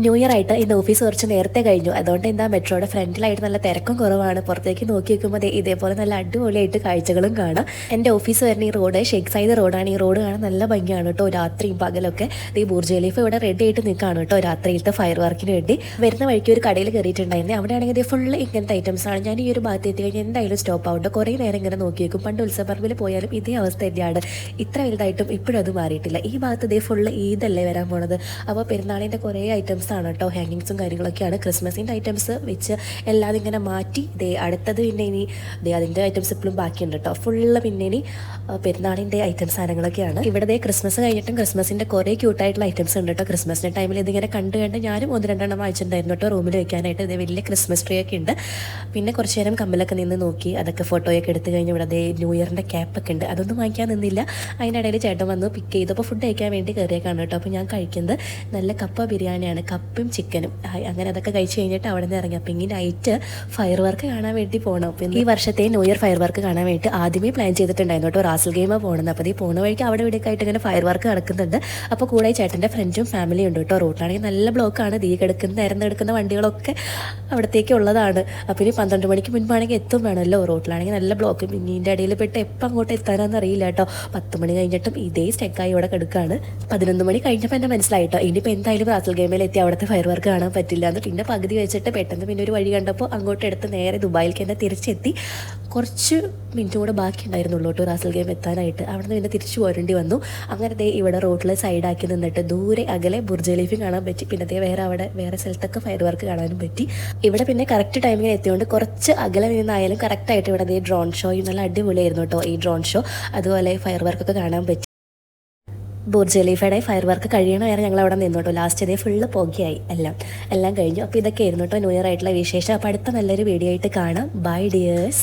New year ആയിട്ട് ഇന്ന് office കുറച്ച് നേരത്തെ കഴിഞ്ഞു. അതുകൊണ്ട് എന്താ മെട്രോയുടെ ഫ്രണ്ടിലായിട്ട് നല്ല തിരക്കും കുറവാണ്. പുറത്തേക്ക് നോക്കി നോക്കുമ്പോൾ ഇതേപോലെ നല്ല അടിപൊളിയായിട്ട് കാഴ്ചകളും കാണാം. എൻ്റെ ഓഫീസ് വരുന്ന ഈ റോഡ് ഷേഖ് സൈദ് റോഡാണ്. ഈ റോഡ് കാണാൻ നല്ല ഭംഗിയാണ് കേട്ടോ. രാത്രിയും പകലൊക്കെ ഈ ബുർജ് ഖലീഫ ഇവിടെ റെഡി ആയിട്ട് നിൽക്കുകയാണ് കേട്ടോ, രാത്രിയിലത്തെ ഫയർ വർക്കിന് വേണ്ടി. വരുന്ന വഴിക്ക് ഒരു കടയിൽ കയറിയിട്ടുണ്ടായിരുന്നു. അവിടെ ആണെങ്കിൽ ഇത് ഫുള്ള് ഇങ്ങനത്തെ ഐറ്റംസ് ആണ്. ഞാൻ ഈ ഒരു ഭാഗത്ത് എത്തി കഴിഞ്ഞാൽ എന്തായാലും സ്റ്റോപ്പ് ആവട്ടെ. കുറേ നേരം ഇങ്ങനെ നോക്കി വെക്കും. പണ്ട് ഉത്സവപ്പറമ്പിൽ പോയാലും ഇതേ അവസ്ഥ തന്നെയാണ്. ഇത്ര വലുതായിട്ടും ഇപ്പോഴും അത് മാറിയിട്ടില്ല. ഈ ഭാഗത്ത് ഇതേ ഫുള്ള് ഈദല്ലേ വരാൻ പോണത്. അപ്പോൾ പെരുന്നാളിൻ്റെ കുറേ ഐറ്റംസ് ആണ് കേട്ടോ. ഹാങ്ങിങ്സും കാര്യങ്ങളൊക്കെയാണ്. ക്രിസ്മസിൻ്റെ ഐറ്റംസ് വെച്ച് എല്ലാതും ഇങ്ങനെ മാറ്റി അടുത്തത് പിന്നെ ഇനി അതിൻ്റെ ഐറ്റംസ് ഇപ്പോഴും ബാക്കിയുണ്ട് കേട്ടോ. ഫുള്ള് പിന്നെ ഇനി പെരുന്നാളിൻ്റെ ഐറ്റംസ് സാധനങ്ങളൊക്കെയാണ്. ഇവിടെ ക്രിസ്മസ് കഴിഞ്ഞിട്ടും ക്രിസ്മസിൻ്റെ കുറേ ക്യൂട്ടായിട്ടുള്ള ഐറ്റംസ് ഉണ്ട് കേട്ടോ. ക്രിസ്മസിൻ്റെ ടൈമിൽ ഇതിങ്ങനെ കണ്ട് ഞാനും 1-2 വായിച്ചിട്ടുണ്ടായിരുന്നു കേട്ടോ റൂമിൽ വെക്കാനായിട്ട്. വലിയ ക്രിസ്മസ് ട്രീ ഒക്കെ ഉണ്ട്. പിന്നെ കുറച്ച് നേരം കമ്മിലൊക്കെ നിന്ന് നോക്കി അതൊക്കെ ഫോട്ടോയൊക്കെ എടുത്ത് കഴിഞ്ഞ് ഇവിടെ ന്യൂ ഇയറിൻ്റെ ക്യാപ്പൊക്കെ ഉണ്ട്. അതൊന്നും വാങ്ങിക്കാൻ നിന്നില്ല. അതിനിടയിൽ ചേട്ടൻ വന്ന് പിക്ക് ചെയ്തപ്പോൾ ഫുഡ് കഴിക്കാൻ വേണ്ടി കയറിയേക്കാണ് കേട്ടോ. അപ്പോൾ ഞാൻ കഴിക്കുന്നത് നല്ല കപ്പ ബിരിയാണിയാണ്, കപ്പയും ചിക്കനും. അങ്ങനെ അതൊക്കെ കഴിച്ച് കഴിഞ്ഞിട്ട് അവിടെ നിന്ന് ഇറങ്ങി. അപ്പോൾ ഇനി നൈറ്റ് ഫയർ വർക്ക് കാണാൻ വേണ്ടി പോകണം. അപ്പോൾ ഈ വർഷത്തെ ന്യൂ ഇയർ ഫയർ വർക്ക് കാണാൻ വേണ്ടി ആദ്യമേ പ്ലാൻ ചെയ്തിട്ടുണ്ടായിരുന്നു കേട്ടോ. റാസൽ ഗെയിമാണ് പോകുന്നത്. അപ്പോൾ ഈ പോകുന്ന വഴിക്ക് അവിടെ ഇവിടെയൊക്കെ ആയിട്ട് ഇങ്ങനെ ഫയർ വർക്ക് നടക്കുന്നുണ്ട്. അപ്പോൾ കൂടെ ചേട്ടൻ്റെ ഫ്രണ്ടും ഫാമിലിയും ഉണ്ട് കേട്ടോ. റോഡിലാണെങ്കിൽ നല്ല ബ്ലോക്കാണ്. നിരന്നെടുക്കുന്ന വണ്ടികളൊക്കെ അവിടത്തേക്ക് ഉള്ളതാണ്. അപ്പോൾ ഇനി 12 മണിക്ക് മുൻപാണെങ്കിൽ എത്തും വേണമല്ലോ. റോഡിലാണെങ്കിൽ നല്ല ബ്ലോക്ക്. ഇതിൻ്റെ ഇടയിൽ പെട്ട് എപ്പോൾ അങ്ങോട്ട് എത്താനാണെന്ന് അറിയില്ല കേട്ടോ. 10 മണി കഴിഞ്ഞിട്ടും ഇതേ സ്റ്റെക്കായി ഇവിടെ കിടക്കുകയാണ്. 11 മണി കഴിഞ്ഞപ്പോൾ എന്നെ മനസ്സിലായിട്ടോ ഇനിയിപ്പോൾ എന്തായാലും റാസൽ ഗെയിമിൽ എത്തി അവിടുത്തെ ഫയർ വർക്ക് കാണാൻ പറ്റില്ല എന്ന്. പിന്നെ പകുതി വെച്ചിട്ട് പെട്ടെന്ന് പിന്നെ ഒരു വഴി കണ്ടപ്പോൾ അങ്ങോട്ട് എടുത്ത് നേരെ ദുബായിലേക്ക് തന്നെ തിരിച്ചെത്തി. കുറച്ച് മിനിറ്റും കൂടെ ബാക്കി ഉണ്ടായിരുന്നുള്ളൂ കേട്ടോ റാസൽ ഗെയിം എത്താനായിട്ട്. അവിടെ നിന്ന് പിന്നെ തിരിച്ചു പോരേണ്ടി വന്നു. അങ്ങനെ ഇവിടെ റോഡിൽ സൈഡാക്കി നിന്നിട്ട് ദൂരെ അകലെ ബുർജ് ഖലീഫ കാണാൻ പറ്റി. പിന്നെ വേറെ സ്ഥലത്തൊക്കെ ഫയർ വർക്ക് കാണാനും പറ്റി. ഇവിടെ പിന്നെ കറക്റ്റ് ടൈമിൽ എത്തിയോണ്ട് കുറച്ച് അകലെ നിന്നായാലും കറക്റ്റായിട്ട് ഇവിടെ ഡ്രോൺ ഷോയും നല്ല അടിപൊളിയായിരുന്നു കേട്ടോ ഈ ഡ്രോൺ ഷോ. അതുപോലെ ഫയർ വർക്കൊക്കെ കാണാൻ പറ്റി. ബുർജ് ഖലീഫയുടെ ഫയർ വർക്ക് കഴിയണ വരെ ഞങ്ങൾ അവിടെ നിന്നോട്ടോ. ലാസ്റ്റ് ഫുള്ള് പുകയായി എല്ലാം കഴിഞ്ഞു. അപ്പോൾ ഇതൊക്കെ ആയിരുന്നു കേട്ടോ ന്യൂ ഇയർ ആയിട്ടുള്ള വിശേഷം. അപ്പോൾ അടുത്ത നല്ലൊരു വീഡിയോ ആയിട്ട് കാണാം. Bye dears.